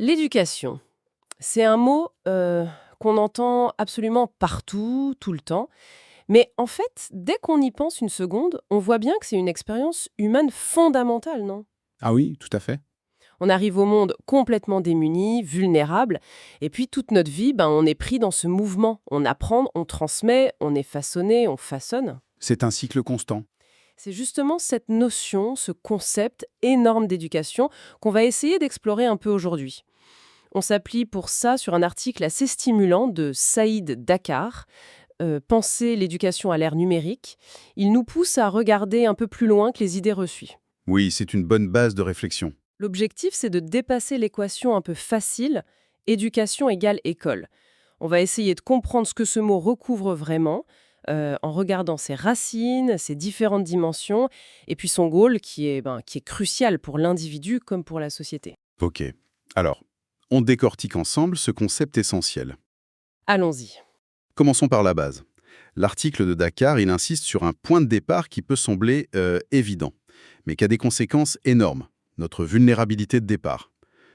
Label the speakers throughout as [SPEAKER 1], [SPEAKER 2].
[SPEAKER 1] L'éducation, c'est un mot qu'on entend absolument partout, tout le temps. Mais en fait, dès qu'on y pense une seconde, on voit bien que c'est une expérience humaine fondamentale, non?
[SPEAKER 2] Ah oui, tout à fait.
[SPEAKER 1] On arrive au monde complètement démuni, vulnérable, et puis toute notre vie, on est pris dans ce mouvement. On apprend, on transmet, on est façonné, on façonne.
[SPEAKER 2] C'est un cycle constant.
[SPEAKER 1] C'est justement cette notion, ce concept énorme d'éducation qu'on va essayer d'explorer un peu aujourd'hui. On s'appuie pour ça sur un article assez stimulant de Saïd Dakar, Penser l'éducation à l'ère numérique. Il nous pousse à regarder un peu plus loin que les idées reçues.
[SPEAKER 2] Oui, c'est une bonne base de réflexion.
[SPEAKER 1] L'objectif, c'est de dépasser l'équation un peu facile, éducation égale école. On va essayer de comprendre ce que ce mot recouvre vraiment, en regardant ses racines, ses différentes dimensions, et puis son goal qui est crucial pour l'individu comme pour la société.
[SPEAKER 2] Ok. Alors, on décortique ensemble ce concept essentiel.
[SPEAKER 1] Allons-y.
[SPEAKER 2] Commençons par la base. L'article de Dakar, il insiste sur un point de départ qui peut sembler évident, mais qui a des conséquences énormes. Notre vulnérabilité de départ.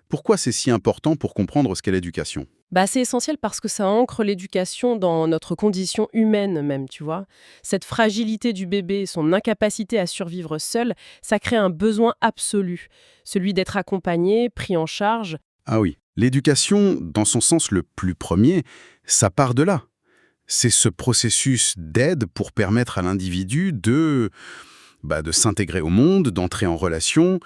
[SPEAKER 2] Pourquoi c'est si important pour comprendre ce qu'est l'éducation?
[SPEAKER 1] C'est essentiel parce que ça ancre l'éducation dans notre condition humaine même, tu vois. Cette fragilité du bébé, son incapacité à survivre seul, ça crée un besoin absolu, celui d'être accompagné, pris en charge.
[SPEAKER 2] Ah oui, l'éducation, dans son sens le plus premier, ça part de là. C'est ce processus d'aide pour permettre à l'individu de s'intégrer au monde, d'entrer en relation.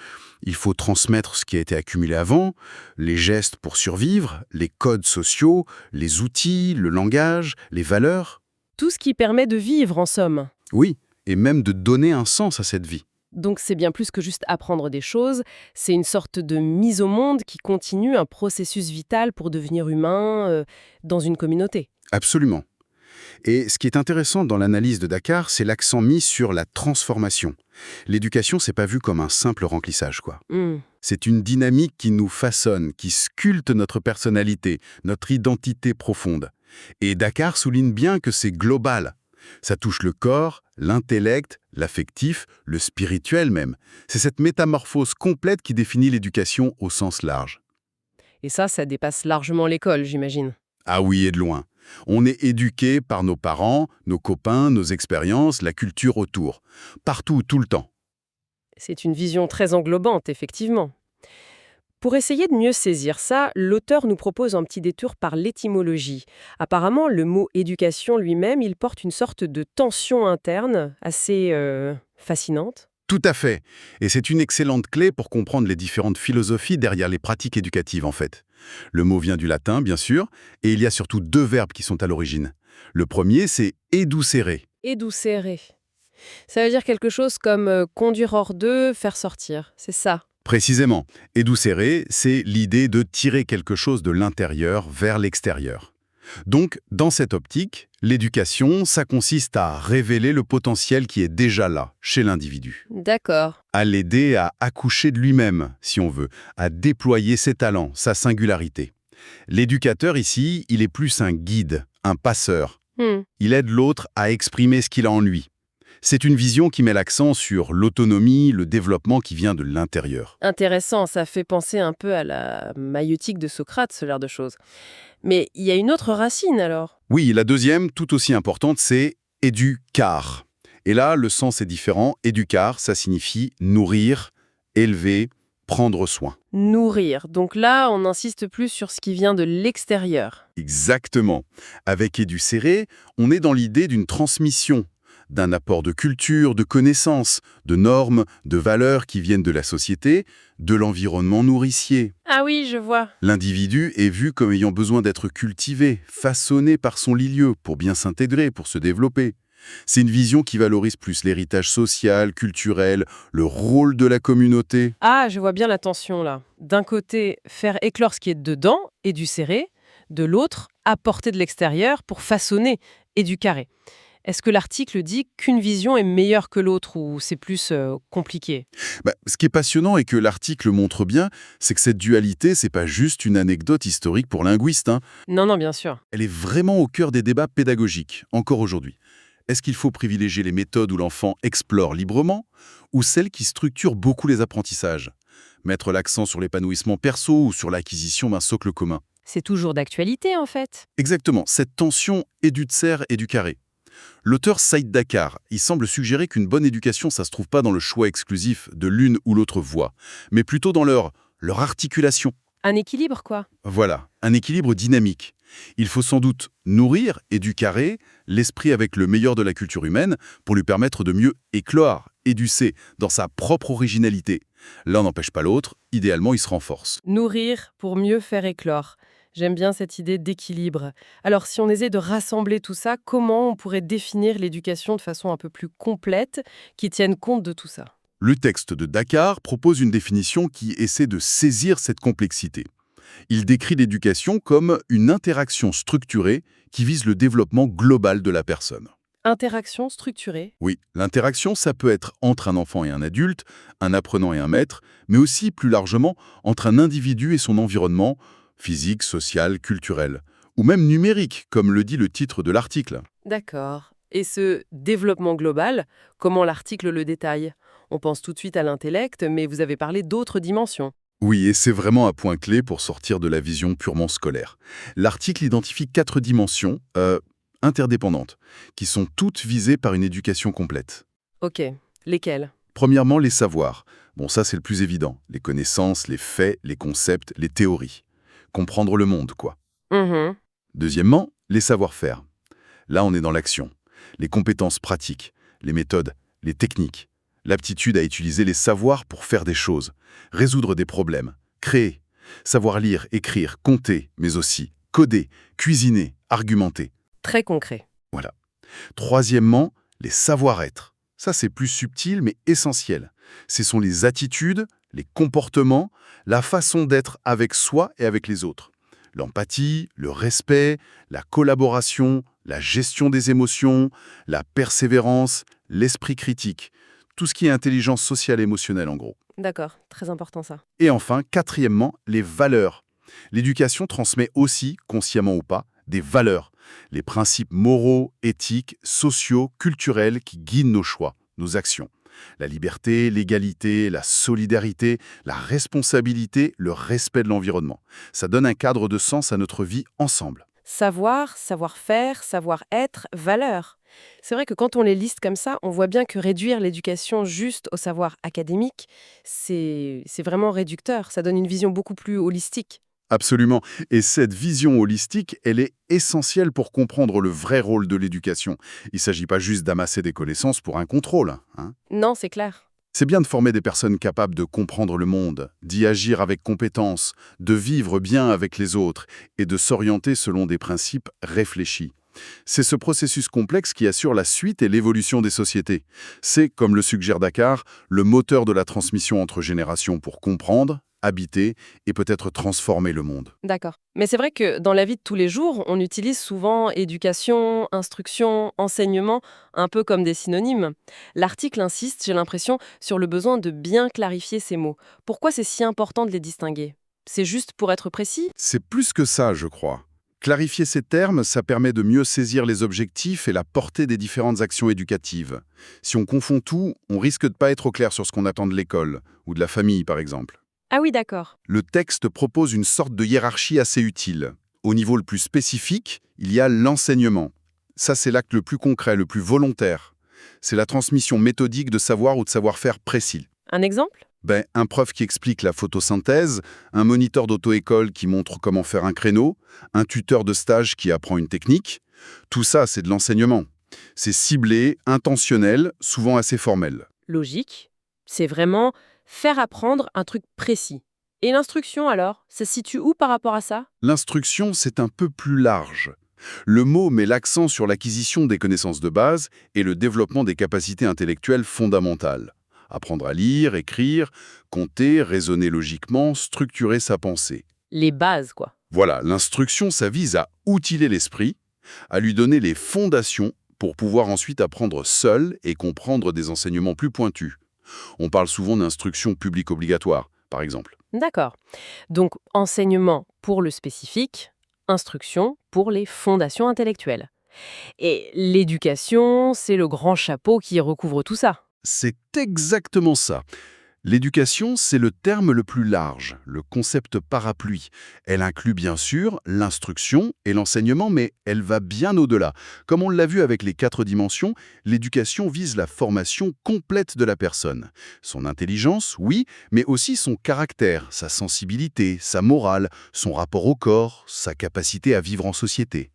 [SPEAKER 2] Il faut transmettre ce qui a été accumulé avant, les gestes pour survivre, les codes sociaux, les outils, le langage, les valeurs.
[SPEAKER 1] Tout ce qui permet de vivre, en somme.
[SPEAKER 2] Oui, et même de donner un sens à cette vie.
[SPEAKER 1] Donc c'est bien plus que juste apprendre des choses, c'est une sorte de mise au monde qui continue un processus vital pour devenir humain dans une communauté.
[SPEAKER 2] Absolument. Et ce qui est intéressant dans l'analyse de Dakar, c'est l'accent mis sur la transformation. L'éducation, c'est pas vu comme un simple remplissage, quoi.
[SPEAKER 1] Hmm.
[SPEAKER 2] C'est une dynamique qui nous façonne, qui sculpte notre personnalité, notre identité profonde. Et Dakar souligne bien que c'est global. Ça touche le corps, l'intellect, l'affectif, le spirituel même. C'est cette métamorphose complète qui définit l'éducation au sens large.
[SPEAKER 1] Et ça dépasse largement l'école, j'imagine.
[SPEAKER 2] Ah oui, et de loin. On est éduqué par nos parents, nos copains, nos expériences, la culture autour. Partout, tout le temps.
[SPEAKER 1] C'est une vision très englobante, effectivement. Pour essayer de mieux saisir ça, l'auteur nous propose un petit détour par l'étymologie. Apparemment, le mot éducation lui-même, il porte une sorte de tension interne assez fascinante.
[SPEAKER 2] Tout à fait. Et c'est une excellente clé pour comprendre les différentes philosophies derrière les pratiques éducatives, en fait. Le mot vient du latin, bien sûr, et il y a surtout deux verbes qui sont à l'origine. Le premier, c'est éducere.
[SPEAKER 1] Édoucérer. Ça veut dire quelque chose comme conduire hors d'eux, faire sortir. C'est ça.
[SPEAKER 2] Précisément, éducere, c'est l'idée de tirer quelque chose de l'intérieur vers l'extérieur. Donc, dans cette optique, l'éducation, ça consiste à révéler le potentiel qui est déjà là, chez l'individu.
[SPEAKER 1] D'accord.
[SPEAKER 2] À l'aider à accoucher de lui-même, si on veut, à déployer ses talents, sa singularité. L'éducateur ici, il est plus un guide, un passeur.
[SPEAKER 1] Hmm.
[SPEAKER 2] Il aide l'autre à exprimer ce qu'il a en lui. C'est une vision qui met l'accent sur l'autonomie, le développement qui vient de l'intérieur.
[SPEAKER 1] Intéressant, ça fait penser un peu à la maïeutique de Socrate, ce genre de choses. Mais il y a une autre racine alors.
[SPEAKER 2] Oui, la deuxième, tout aussi importante, c'est éducar. Et là, le sens est différent. Éducar, ça signifie nourrir, élever, prendre soin.
[SPEAKER 1] Nourrir. Donc là, on insiste plus sur ce qui vient de l'extérieur.
[SPEAKER 2] Exactement. Avec éducere, on est dans l'idée d'une transmission, d'un apport de culture, de connaissances, de normes, de valeurs qui viennent de la société, de l'environnement nourricier.
[SPEAKER 1] Ah oui, je vois.
[SPEAKER 2] L'individu est vu comme ayant besoin d'être cultivé, façonné par son milieu pour bien s'intégrer, pour se développer. C'est une vision qui valorise plus l'héritage social, culturel, le rôle de la communauté.
[SPEAKER 1] Ah, je vois bien la tension là. D'un côté, faire éclore ce qui est dedans, éducérer. De l'autre, apporter de l'extérieur pour façonner, éducarer. Est-ce que l'article dit qu'une vision est meilleure que l'autre ou c'est plus compliqué?
[SPEAKER 2] Ce qui est passionnant et que l'article montre bien, c'est que cette dualité, c'est pas juste une anecdote historique pour linguistes, hein.
[SPEAKER 1] Non, non, bien sûr.
[SPEAKER 2] Elle est vraiment au cœur des débats pédagogiques, encore aujourd'hui. Est-ce qu'il faut privilégier les méthodes où l'enfant explore librement ou celles qui structurent beaucoup les apprentissages? mettre l'accent sur l'épanouissement perso ou sur l'acquisition d'un socle commun.
[SPEAKER 1] C'est toujours d'actualité, en fait.
[SPEAKER 2] Exactement, cette tension Edu-Tser, Edu-Carré. L'auteur Saïd Dakar, il semble suggérer qu'une bonne éducation, ça se trouve pas dans le choix exclusif de l'une ou l'autre voie, mais plutôt dans leur articulation.
[SPEAKER 1] Un équilibre, quoi.
[SPEAKER 2] Voilà, un équilibre dynamique. Il faut sans doute nourrir, éduquer l'esprit avec le meilleur de la culture humaine pour lui permettre de mieux éclore, éducer dans sa propre originalité. L'un n'empêche pas l'autre, idéalement il se renforce.
[SPEAKER 1] Nourrir pour mieux faire éclore. J'aime bien cette idée d'équilibre. Alors, si on essaie de rassembler tout ça, comment on pourrait définir l'éducation de façon un peu plus complète, qui tienne compte de tout ça?
[SPEAKER 2] Le texte de Dakar propose une définition qui essaie de saisir cette complexité. Il décrit l'éducation comme une interaction structurée qui vise le développement global de la personne.
[SPEAKER 1] Interaction structurée.
[SPEAKER 2] Oui, l'interaction, ça peut être entre un enfant et un adulte, un apprenant et un maître, mais aussi, plus largement, entre un individu et son environnement, physique, social, culturel, ou même numérique, comme le dit le titre de l'article.
[SPEAKER 1] D'accord. Et ce développement global, comment l'article le détaille? On pense tout de suite à l'intellect, mais vous avez parlé d'autres dimensions.
[SPEAKER 2] Oui, et c'est vraiment un point clé pour sortir de la vision purement scolaire. L'article identifie 4 dimensions interdépendantes, qui sont toutes visées par une éducation complète.
[SPEAKER 1] Ok. Lesquelles?
[SPEAKER 2] Premièrement, les savoirs. Bon, ça c'est le plus évident. Les connaissances, les faits, les concepts, les théories. Comprendre le monde, quoi.
[SPEAKER 1] Mhm.
[SPEAKER 2] Deuxièmement, les savoir-faire. Là, on est dans l'action. Les compétences pratiques, les méthodes, les techniques. L'aptitude à utiliser les savoirs pour faire des choses, résoudre des problèmes, créer. Savoir lire, écrire, compter, mais aussi coder, cuisiner, argumenter.
[SPEAKER 1] Très concret.
[SPEAKER 2] Voilà. Troisièmement, les savoir-être. Ça, c'est plus subtil, mais essentiel. Ce sont les attitudes, les comportements, la façon d'être avec soi et avec les autres. L'empathie, le respect, la collaboration, la gestion des émotions, la persévérance, l'esprit critique. Tout ce qui est intelligence sociale et émotionnelle, en gros.
[SPEAKER 1] D'accord. Très important ça.
[SPEAKER 2] Et enfin, quatrièmement, les valeurs. L'éducation transmet aussi, consciemment ou pas, des valeurs. Les principes moraux, éthiques, sociaux, culturels qui guident nos choix, nos actions. La liberté, l'égalité, la solidarité, la responsabilité, le respect de l'environnement. Ça donne un cadre de sens à notre vie ensemble.
[SPEAKER 1] Savoir, savoir-faire, savoir-être, valeur. C'est vrai que quand on les liste comme ça, on voit bien que réduire l'éducation juste au savoir académique, c'est vraiment réducteur. Ça donne une vision beaucoup plus holistique.
[SPEAKER 2] Absolument. Et cette vision holistique, elle est essentielle pour comprendre le vrai rôle de l'éducation. Il ne s'agit pas juste d'amasser des connaissances pour un contrôle, hein.
[SPEAKER 1] Non, c'est clair.
[SPEAKER 2] C'est bien de former des personnes capables de comprendre le monde, d'y agir avec compétence, de vivre bien avec les autres et de s'orienter selon des principes réfléchis. C'est ce processus complexe qui assure la suite et l'évolution des sociétés. C'est, comme le suggère Dakar, le moteur de la transmission entre générations pour comprendre, habiter et peut-être transformer le monde.
[SPEAKER 1] D'accord. Mais c'est vrai que dans la vie de tous les jours, on utilise souvent éducation, instruction, enseignement, un peu comme des synonymes. L'article insiste, j'ai l'impression, sur le besoin de bien clarifier ces mots. Pourquoi c'est si important de les distinguer? C'est juste pour être précis?
[SPEAKER 2] C'est plus que ça, je crois. Clarifier ces termes, ça permet de mieux saisir les objectifs et la portée des différentes actions éducatives. Si on confond tout, on risque de ne pas être au clair sur ce qu'on attend de l'école, ou de la famille par exemple.
[SPEAKER 1] Ah oui, d'accord.
[SPEAKER 2] Le texte propose une sorte de hiérarchie assez utile. Au niveau le plus spécifique, il y a l'enseignement. Ça, c'est l'acte le plus concret, le plus volontaire. C'est la transmission méthodique de savoir ou de savoir-faire précis.
[SPEAKER 1] Un exemple?
[SPEAKER 2] Un prof qui explique la photosynthèse, un moniteur d'auto-école qui montre comment faire un créneau, un tuteur de stage qui apprend une technique. Tout ça, c'est de l'enseignement. C'est ciblé, intentionnel, souvent assez formel.
[SPEAKER 1] Logique. C'est vraiment faire apprendre un truc précis. Et l'instruction alors, ça se situe où par rapport à ça?
[SPEAKER 2] L'instruction, c'est un peu plus large. Le mot met l'accent sur l'acquisition des connaissances de base et le développement des capacités intellectuelles fondamentales. Apprendre à lire, écrire, compter, raisonner logiquement, structurer sa pensée.
[SPEAKER 1] Les bases, quoi.
[SPEAKER 2] Voilà, l'instruction, ça vise à outiller l'esprit, à lui donner les fondations pour pouvoir ensuite apprendre seul et comprendre des enseignements plus pointus. On parle souvent d'instruction publique obligatoire, par exemple.
[SPEAKER 1] D'accord. Donc, enseignement pour le spécifique, instruction pour les fondations intellectuelles. Et l'éducation, c'est le grand chapeau qui recouvre tout ça.
[SPEAKER 2] C'est exactement ça. L'éducation, c'est le terme le plus large, le concept parapluie. Elle inclut bien sûr l'instruction et l'enseignement, mais elle va bien au-delà. Comme on l'a vu avec les 4 dimensions, l'éducation vise la formation complète de la personne. Son intelligence, oui, mais aussi son caractère, sa sensibilité, sa morale, son rapport au corps, sa capacité à vivre en société.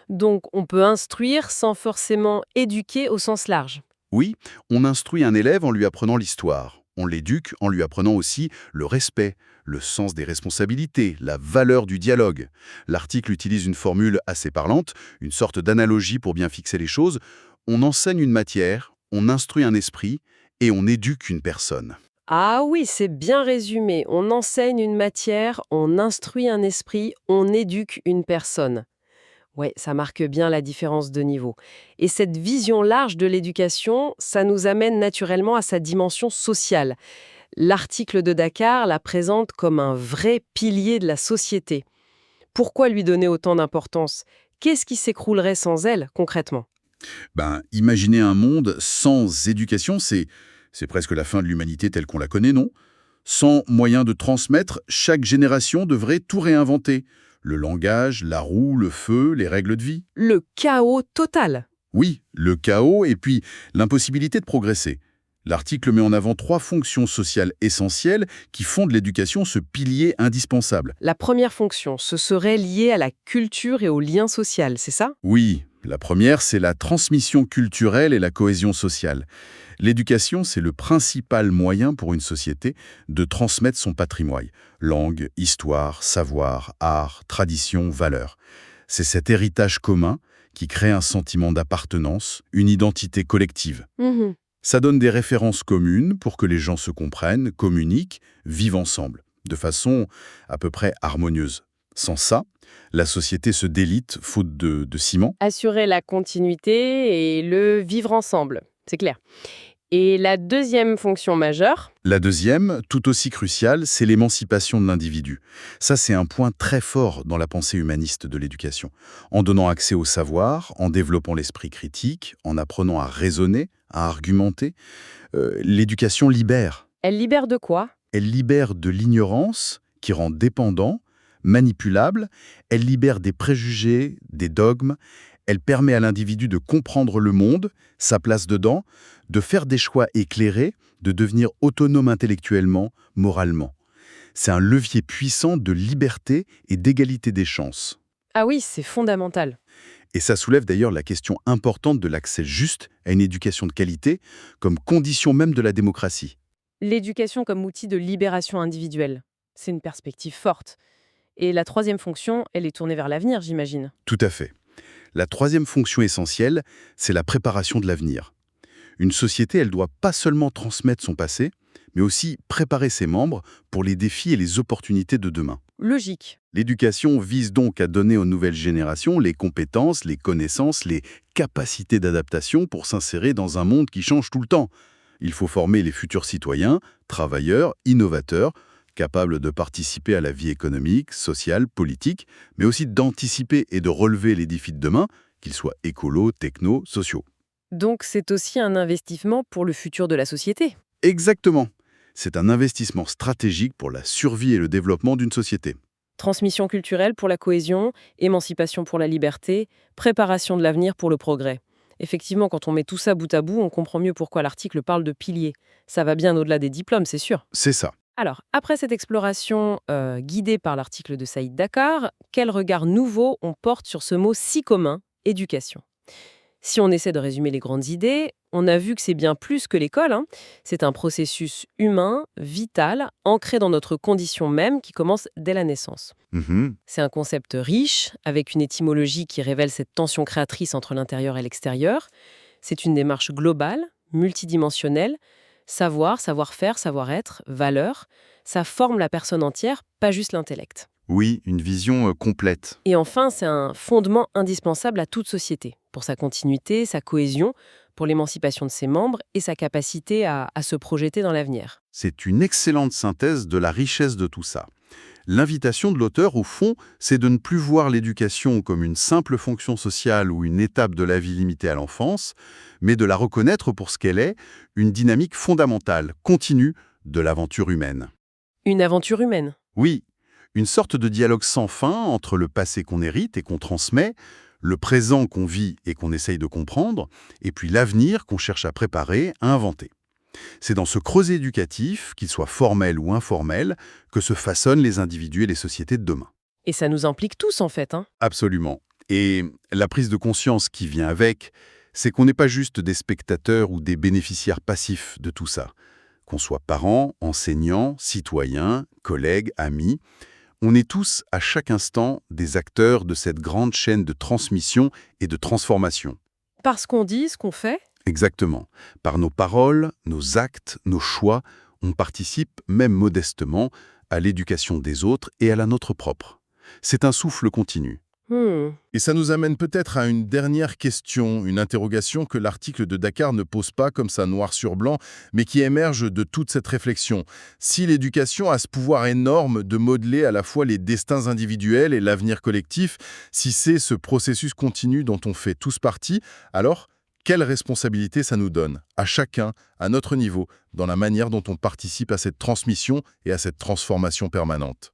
[SPEAKER 1] Donc on peut instruire sans forcément éduquer au sens large.
[SPEAKER 2] Oui, on instruit un élève en lui apprenant l'histoire. On l'éduque en lui apprenant aussi le respect, le sens des responsabilités, la valeur du dialogue. L'article utilise une formule assez parlante, une sorte d'analogie pour bien fixer les choses. On enseigne une matière, on instruit un esprit et on éduque une personne.
[SPEAKER 1] Ah oui, c'est bien résumé. On enseigne une matière, on instruit un esprit, on éduque une personne. Ouais, ça marque bien la différence de niveau. Et cette vision large de l'éducation, ça nous amène naturellement à sa dimension sociale. L'article de Dakar la présente comme un vrai pilier de la société. Pourquoi lui donner autant d'importance? Qu'est-ce qui s'écroulerait sans elle, concrètement?
[SPEAKER 2] Imaginer un monde sans éducation, c'est presque la fin de l'humanité telle qu'on la connaît, non? Sans moyen de transmettre, chaque génération devrait tout réinventer. Le langage, la roue, le feu, les règles de vie.
[SPEAKER 1] Le chaos total.
[SPEAKER 2] Oui, le chaos et puis l'impossibilité de progresser. L'article met en avant 3 fonctions sociales essentielles qui font de l'éducation ce pilier indispensable.
[SPEAKER 1] La première fonction, ce serait lié à la culture et au lien social, c'est ça?
[SPEAKER 2] Oui, la première, c'est la transmission culturelle et la cohésion sociale. L'éducation, c'est le principal moyen pour une société de transmettre son patrimoine. Langue, histoire, savoir, art, tradition, valeurs. C'est cet héritage commun qui crée un sentiment d'appartenance, une identité collective.
[SPEAKER 1] Mhm.
[SPEAKER 2] Ça donne des références communes pour que les gens se comprennent, communiquent, vivent ensemble, de façon à peu près harmonieuse. Sans ça, la société se délite faute de ciment.
[SPEAKER 1] Assurer la continuité et le vivre ensemble, c'est clair. Et la deuxième fonction majeure,
[SPEAKER 2] La deuxième, tout aussi cruciale, c'est l'émancipation de l'individu. Ça, c'est un point très fort dans la pensée humaniste de l'éducation. En donnant accès au savoir, en développant l'esprit critique, en apprenant à raisonner, à argumenter, l'éducation libère.
[SPEAKER 1] elle libère de quoi?
[SPEAKER 2] Elle libère de l'ignorance qui rend dépendant, manipulable, elle libère des préjugés, des dogmes, elle permet à l'individu de comprendre le monde, sa place dedans, de faire des choix éclairés, de devenir autonome intellectuellement, moralement. C'est un levier puissant de liberté et d'égalité des chances.
[SPEAKER 1] Ah oui, c'est fondamental.
[SPEAKER 2] Et ça soulève d'ailleurs la question importante de l'accès juste à une éducation de qualité comme condition même de la démocratie.
[SPEAKER 1] L'éducation comme outil de libération individuelle, c'est une perspective forte. Et la troisième fonction, elle est tournée vers l'avenir, j'imagine.
[SPEAKER 2] Tout à fait. La troisième fonction essentielle, c'est la préparation de l'avenir. Une société, elle doit pas seulement transmettre son passé, mais aussi préparer ses membres pour les défis et les opportunités de demain.
[SPEAKER 1] Logique.
[SPEAKER 2] L'éducation vise donc à donner aux nouvelles générations les compétences, les connaissances, les capacités d'adaptation pour s'insérer dans un monde qui change tout le temps. Il faut former les futurs citoyens, travailleurs, innovateurs, capables de participer à la vie économique, sociale, politique, mais aussi d'anticiper et de relever les défis de demain, qu'ils soient écolos, techno, sociaux.
[SPEAKER 1] Donc c'est aussi un investissement pour le futur de la société.
[SPEAKER 2] Exactement. C'est un investissement stratégique pour la survie et le développement d'une société.
[SPEAKER 1] Transmission culturelle pour la cohésion, émancipation pour la liberté, préparation de l'avenir pour le progrès. Effectivement, quand on met tout ça bout à bout, on comprend mieux pourquoi l'article parle de piliers. Ça va bien au-delà des diplômes, c'est sûr.
[SPEAKER 2] C'est ça.
[SPEAKER 1] Alors, après cette exploration guidée par l'article de Saïd Dakar, quel regard nouveau on porte sur ce mot si commun, éducation? Si on essaie de résumer les grandes idées, on a vu que c'est bien plus que l'école, hein. C'est un processus humain, vital, ancré dans notre condition même qui commence dès la naissance.
[SPEAKER 2] Mhm.
[SPEAKER 1] C'est un concept riche, avec une étymologie qui révèle cette tension créatrice entre l'intérieur et l'extérieur. C'est une démarche globale, multidimensionnelle. Savoir, savoir-faire, savoir-être, valeur, ça forme la personne entière, pas juste l'intellect.
[SPEAKER 2] Oui, une vision complète.
[SPEAKER 1] Et enfin, c'est un fondement indispensable à toute société, pour sa continuité, sa cohésion, pour l'émancipation de ses membres et sa capacité à se projeter dans l'avenir.
[SPEAKER 2] C'est une excellente synthèse de la richesse de tout ça. L'invitation de l'auteur, au fond, c'est de ne plus voir l'éducation comme une simple fonction sociale ou une étape de la vie limitée à l'enfance, mais de la reconnaître pour ce qu'elle est, une dynamique fondamentale, continue, de l'aventure humaine.
[SPEAKER 1] Une aventure humaine.
[SPEAKER 2] Oui, une sorte de dialogue sans fin entre le passé qu'on hérite et qu'on transmet, le présent qu'on vit et qu'on essaye de comprendre, et puis l'avenir qu'on cherche à préparer, à inventer. C'est dans ce creuset éducatif, qu'il soit formel ou informel, que se façonnent les individus et les sociétés de demain.
[SPEAKER 1] Et ça nous implique tous, en fait, hein.
[SPEAKER 2] Absolument. Et la prise de conscience qui vient avec, c'est qu'on n'est pas juste des spectateurs ou des bénéficiaires passifs de tout ça. Qu'on soit parents, enseignants, citoyens, collègues, amis, on est tous, à chaque instant, des acteurs de cette grande chaîne de transmission et de transformation.
[SPEAKER 1] Parce qu'on dit ce qu'on fait.
[SPEAKER 2] Exactement. Par nos paroles, nos actes, nos choix, on participe, même modestement, à l'éducation des autres et à la nôtre propre. C'est un souffle continu.
[SPEAKER 3] Et ça nous amène peut-être à une dernière question, une interrogation que l'article de Dakar ne pose pas comme ça noir sur blanc, mais qui émerge de toute cette réflexion. Si l'éducation a ce pouvoir énorme de modeler à la fois les destins individuels et l'avenir collectif, si c'est ce processus continu dont on fait tous partie, alors quelle responsabilité ça nous donne, à chacun, à notre niveau, dans la manière dont on participe à cette transmission et à cette transformation permanente ?